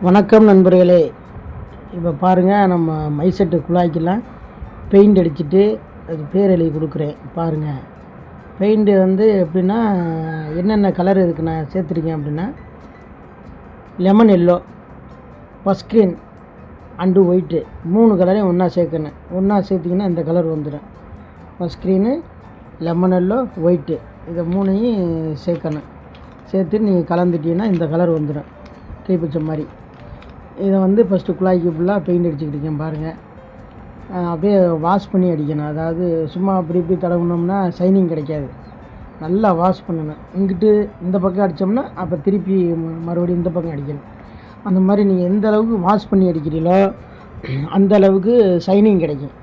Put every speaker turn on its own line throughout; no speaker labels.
வணக்கம் நண்பர்களே. இப்போ பாருங்கள், நம்ம மைசெட்டு குழாய்க்கெல்லாம் பெயிண்ட் அடிச்சுட்டு அது பேர் எழுதி கொடுக்குறேன். பாருங்கள், பெயிண்ட்டு வந்து எப்படின்னா என்னென்ன கலர் இதுக்கு நான் சேர்த்துருக்கேன் அப்படின்னா lemon yellow, first green and white 3 கலரையும் ஒன்றா சேர்க்கணும். ஒன்றா சேர்த்திங்கன்னா இந்த கலர் வந்துடும். First green, lemon yellow, white இதை 3ஐயும் சேர்க்கணும். சேர்த்து நீங்கள் கலந்துட்டீங்கன்னா இந்த கலர் வந்துடும், கைப்பிடிச்ச மாதிரி. இதை வந்து ஃபஸ்ட்டு குழாய்க்கு ஃபுல்லாக பெயிண்ட் அடிச்சுக்கிட்டிருக்கேன் பாருங்கள். அப்படியே வாஷ் பண்ணி அடிக்கணும். அதாவது சும்மா அப்படி இப்படி தடவுனோம்னா ஷைனிங் கிடைக்காது. நல்லா வாஷ் பண்ணணும். இங்கிட்டு இந்த பக்கம் அடித்தோம்னா அப்போ திருப்பி மறுபடியும் இந்த பக்கம் அடிக்கணும். அந்த மாதிரி நீங்கள் எந்த அளவுக்கு வாஷ் பண்ணி அடிக்கிறீங்களோ அந்த அளவுக்கு ஷைனிங் கிடைக்கும்.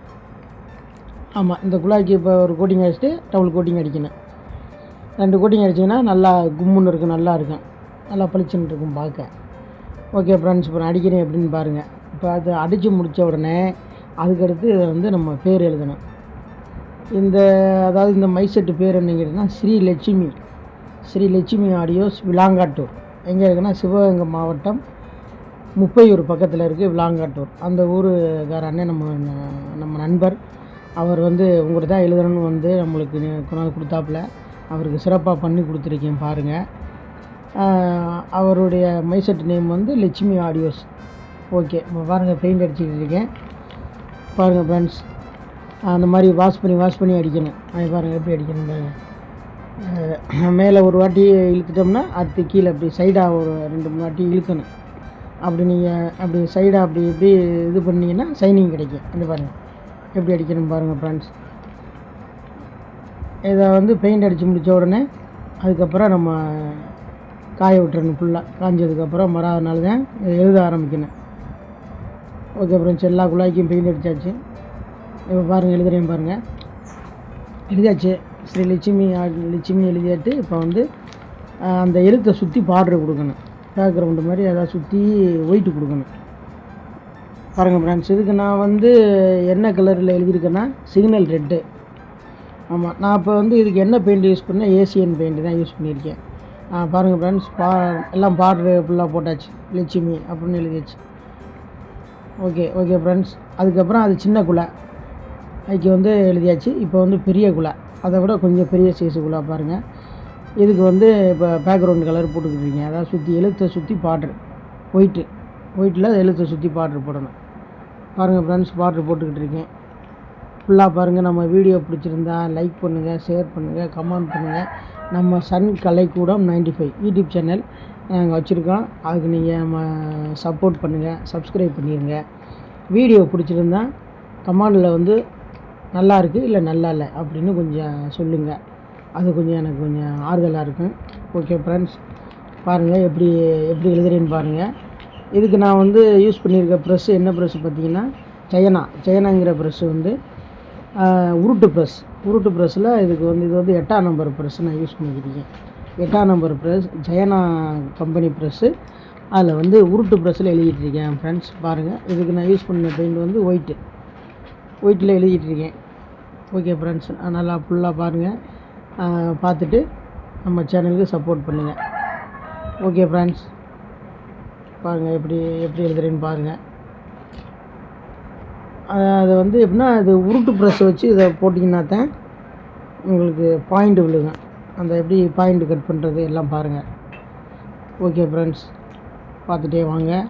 ஆமாம், இந்த குழாய்க்கு இப்போ ஒரு கோட்டிங் அடிச்சுட்டு டபுள் கோட்டிங் அடிக்கணும். 2 கோட்டிங் அடிச்சிங்கன்னா நல்லா கும்முன்னு இருக்கும், நல்லா இருக்கும், நல்லா பளிச்சுன்னு இருக்கும் பார்க்க. ஓகே ஃப்ரெண்ட்ஸ், இப்போ நான் அடிக்கிறேன் எப்படின்னு பாருங்கள். இப்போ அது அடித்து முடித்த உடனே அதுக்கடுத்து இதை வந்து நம்ம பேர் எழுதணும். அதாவது இந்த மைசெட்டு பேர் என்னங்கிறதுனா ஸ்ரீ லட்சுமி ஆடியோஸ் விளாங்காட்டூர். எங்கே இருக்குன்னா சிவகங்கை மாவட்டம் முப்பையூர் பக்கத்தில் இருக்குது விளாங்காட்டூர். அந்த ஊருக்கார அண்ணன் நம்ம நண்பர். அவர் வந்து உங்கள்கிட்ட தான் எழுதணும்னு வந்து நம்மளுக்கு கொண்டாந்து கொடுத்தாப்புல. அவருக்கு சிறப்பாக பண்ணி கொடுத்துருக்கேன் பாருங்கள். அவருடைய மைசெட் நேம் வந்து லட்சுமி ஆடியோஸ். ஓகே, இப்போ பாருங்கள் பெயிண்ட் அடிச்சுக்கிட்டு இருக்கேன் பாருங்கள் ஃப்ரெண்ட்ஸ். அந்த மாதிரி வாஷ் பண்ணி அடிக்கணும். அது பாருங்கள் எப்படி அடிக்கணும் பாருங்கள். மேலே ஒரு வாட்டி இழுத்துட்டோம்னா அடுத்து கீழே அப்படி சைடாக ஒரு 2-3 வாட்டி இழுக்கணும். அப்படி நீங்கள் அப்படி சைடாக அப்படி இப்படி இது பண்ணிங்கன்னா ஷைனிங் கிடைக்கும். அது பாருங்கள் எப்படி அடிக்கணும் பாருங்கள் ஃப்ரெண்ட்ஸ். இதை வந்து பெயிண்ட் அடித்து முடித்த உடனே அதுக்கப்புறம் நம்ம காய விட்டுறணும். ஃபுல்லாக காஞ்சதுக்கப்புறம் மறாவது நாள் தான் எழுத ஆரம்பிக்கணும். ஓகே ஃப்ரெண்ட்ஸ், எல்லா குழாய்க்கும் பெயிண்ட் அடித்தாச்சு. இப்போ பாருங்கள் எழுதுறேன் பாருங்கள். எழுதியாச்சு. ஸ்ரீ லட்சுமி எழுதியாட்டு. இப்போ வந்து அந்த எழுத்தை சுற்றி பார்டர் கொடுக்கணும். பேக்ரவுண்டு மாதிரி அதை சுற்றி ஒயிட்டு கொடுக்கணும். பாருங்கள் ஃப்ரெண்ட்ஸ், இதுக்கு நான் வந்து என்ன கலரில் எழுதியிருக்கேன்னா சிக்னல் ரெட்டு. ஆமாம், நான் இப்போ வந்து இதுக்கு என்ன பெயிண்ட் யூஸ் பண்ணேன், ஏசியன் பெயிண்ட் தான் யூஸ் பண்ணியிருக்கேன். பாருங்கள் ஃப்ரெண்ட்ஸ், எல்லாம் பார்டரு ஃபுல்லாக போட்டாச்சு. லட்சுமி அப்படின்னு எழுதியாச்சு. Okay friends. அதுக்கப்புறம் அது சின்ன குழா அதுக்கு வந்து எழுதியாச்சு. இப்போ வந்து பெரிய குழா, அதை விட கொஞ்சம் பெரிய சைஸு குழா பாருங்கள். இதுக்கு வந்து இப்போ பேக்ரவுண்ட் கலர் போட்டுக்கிட்டுருக்கீங்க. அதாவது எழுத்தை சுற்றி பார்டரு ஒயிட்டில் எழுத்தை சுற்றி பார்டரு போடணும். பாருங்கள் ஃப்ரெண்ட்ஸ், பார்டரு போட்டுக்கிட்டு இருக்கேன் ஃபுல்லாக. பாருங்கள், நம்ம வீடியோ பிடிச்சிருந்தா லைக் பண்ணுங்கள், ஷேர் பண்ணுங்கள், கமெண்ட் பண்ணுங்கள். நம்ம சன் கலைக்கூடம் 95 யூடியூப் சேனல் நாங்கள் வச்சுருக்கோம். அதுக்கு நீங்கள் சப்போர்ட் பண்ணுங்கள், சப்ஸ்கிரைப் பண்ணிடுங்க. வீடியோ பிடிச்சிருந்தா கமெண்டில் வந்து நல்லா இருக்குது இல்லை நல்லா இல்லை அப்படின்னு கொஞ்சம் சொல்லுங்கள். அது கொஞ்சம் எனக்கு கொஞ்சம் ஆறுதலாக இருக்கும். ஓகே ஃப்ரெண்ட்ஸ், பாருங்கள் எப்படி எழுதுறேன்னு பாருங்கள். இதுக்கு நான் வந்து யூஸ் பண்ணியிருக்க ப்ரெஸ்ஸு என்ன ப்ரெஸ்ஸு பார்த்தீங்கன்னா ஜெயனாங்கிற ப்ரெஸ்ஸு வந்து உருட்டு ப்ரெஸ்ஸில் இதுக்கு வந்து இது வந்து 8ஆம் நம்பர் ப்ரெஸ்ஸு நான் யூஸ் பண்ணிக்கிட்டேன். 8ஆம் number press Jayana company press. அதில் வந்து உருட்டு ப்ரெஸ்ஸில் எழுதிட்டுருக்கேன் ஃப்ரெண்ட்ஸ். பாருங்கள், இதுக்கு நான் யூஸ் பண்ண பெயிண்ட் வந்து ஒயிட்டில் எழுதிட்டுருக்கேன். ஓகே ஃப்ரெண்ட்ஸ், நல்லா ஃபுல்லாக பாருங்கள். பார்த்துட்டு நம்ம சேனலுக்கு சப்போர்ட் பண்ணுங்கள். ஓகே ஃப்ரெண்ட்ஸ், பாருங்கள் எப்படி எழுதுறேன்னு பாருங்கள். அது வந்து எப்படின்னா இது உருட்டு ப்ரெஸ் வச்சு இதை போட்டிங்கன்னா தான் உங்களுக்கு பாயிண்ட் விழுகும். அந்த எப்படி பாயிண்ட் கட் பண்ணுறது எல்லாம் பாருங்கள். ஓகே ஃப்ரெண்ட்ஸ், பார்த்துட்டே வாங்க.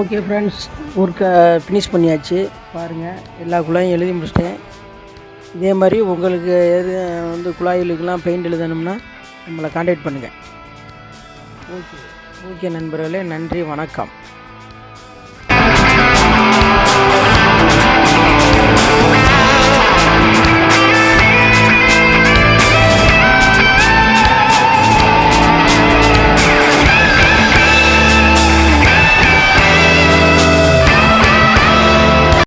ஓகே ஃப்ரெண்ட்ஸ், ஒர்க்கை ஃபினிஷ் பண்ணியாச்சு. பாருங்கள், எல்லா குழாயும் எழுதி முடிச்சிட்டேன். இதே மாதிரி உங்களுக்கு எது குழாயிலுக்கெல்லாம் பெயிண்ட் எழுதணும்னா நம்மளை காண்டாக்ட் பண்ணுங்கள். ஓகே நண்பர்களே, நன்றி, வணக்கம்.